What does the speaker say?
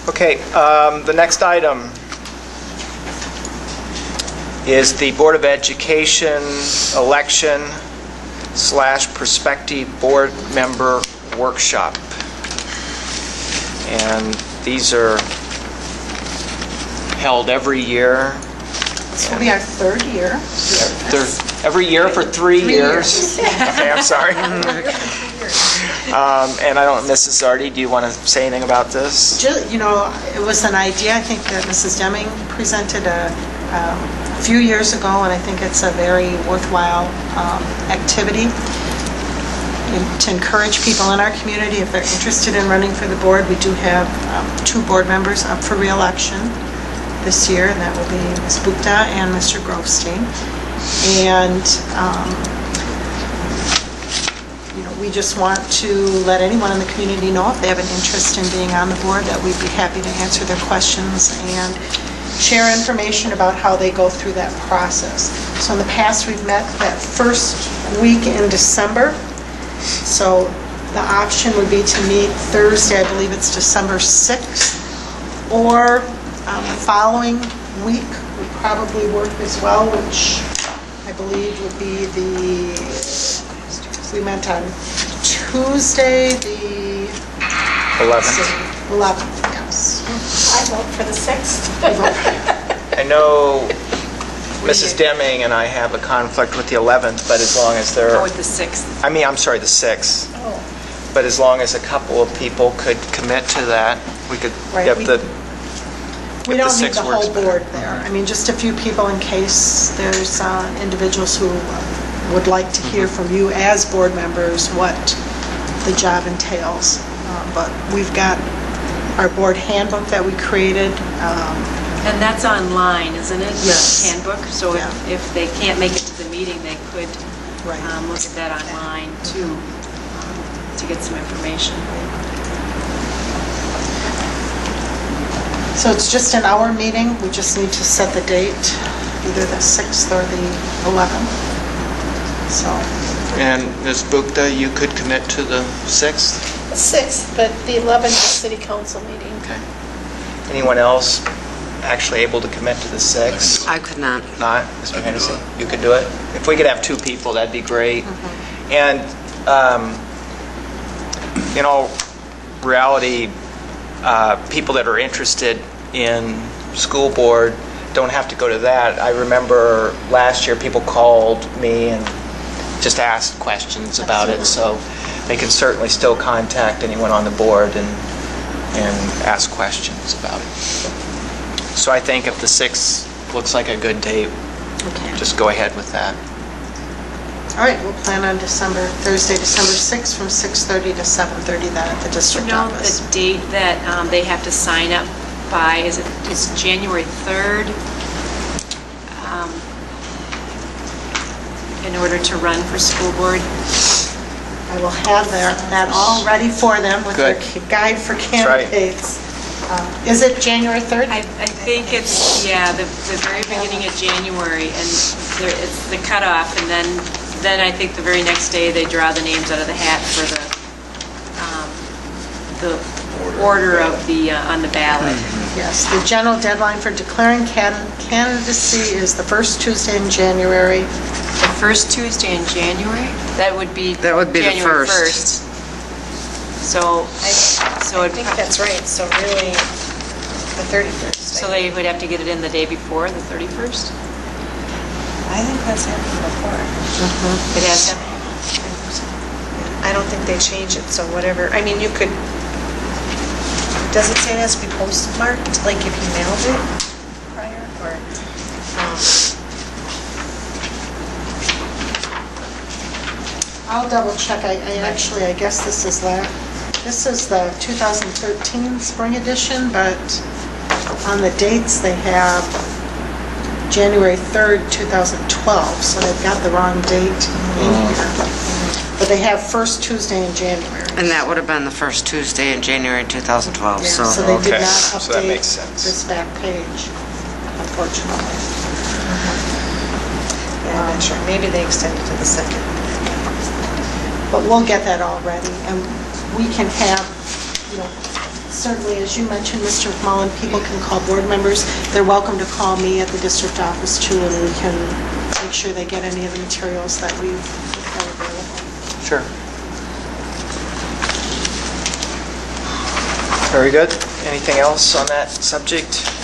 Okay, the next item is the Board of Education election / prospective board member workshop. And these are held every year. This will be our third year. Every year for 3 years. Okay, I'm sorry. And I don't, Mrs. Zardi, do you want to say anything about this? You know, it was an idea, I think, that Mrs. Deming presented a few years ago, and I think it's a very worthwhile activity to encourage people in our community, if they're interested in running for the board. We do have 2 board members up for re-election this year, and that will be Ms. Bukta and Mr. Grovestein. And you know, we just want to let anyone in the community know if they have an interest in being on the board, that we'd be happy to answer their questions and share information about how they go through that process. So in the past, we've met that first week in December. So the option would be to meet Thursday, I believe it's December 6th, or the following week would probably work as well, which I believe would be we met on Tuesday, the 11th, yes. I vote for the 6th. I know Mrs. Deming and I have a conflict with the 11th, but as long as they're... Oh, with the 6th. I mean, I'm sorry, the 6th. Oh. But as long as a couple of people could commit to that, we could get the... We don't need the whole board there. I mean, just a few people in case there's individuals who would like to hear from you as board members what the job entails. But we've got our board handbook that we created. And that's online, isn't it? Yes. The handbook. So if they can't make it to the meeting, they could look at that online too, to get some information. So it's just an hour meeting. We just need to set the date, either the 6th or the 11th. So. And Ms. Bukta, you could commit to the 6th? The 6th, but the 11th is city council meeting. Okay. Anyone else actually able to commit to the 6th? I could not. Not? Mr. Hennessy, you could do it? If we could have 2 people, that'd be great. And, in all reality, people that are interested in school board don't have to go to that. I remember last year people called me and just asked questions about it, so they can certainly still contact anyone on the board and ask questions about it. So I think if the 6th looks like a good date, just go ahead with that. All right, we'll plan on Thursday, December 6th from 6:30 to 7:30 then at the district office. The date that they have to sign up by, it's January 3rd in order to run for school board? I will have that all ready for them with their guide for candidates. Is it January 3rd? I think it's, the very beginning of January, and it's the cutoff, and then I think the very next day they draw the names out of the hat for the order of the on the ballot. Yes, the general deadline for declaring candidacy is the first Tuesday in January. The first Tuesday in January? That would be January the 1st. So I think that's right. So really, the 31st. So they would have to get it in the day before, the 31st? I think that's happened before. It has happened. I don't think they change it, so whatever. I mean, you could, does it say it has to be postmarked, like if you mailed it prior, or? I'll double check. I guess this is the 2013 spring edition, but on the dates they have January 3rd, 2012, so they've got the wrong date in here. But they have first Tuesday in January. And that would have been the first Tuesday in January 2012. Yeah, so they did not so that update makes sense. this back page, unfortunately. Yeah, I'm not sure. Maybe they extended to the 2nd. But we'll get that all ready, and we can have, certainly, as you mentioned, Mr. McMullen, people can call board members. They're welcome to call me at the district office too, and we can make sure they get any of the materials that we've got available. Sure. Very good. Anything else on that subject?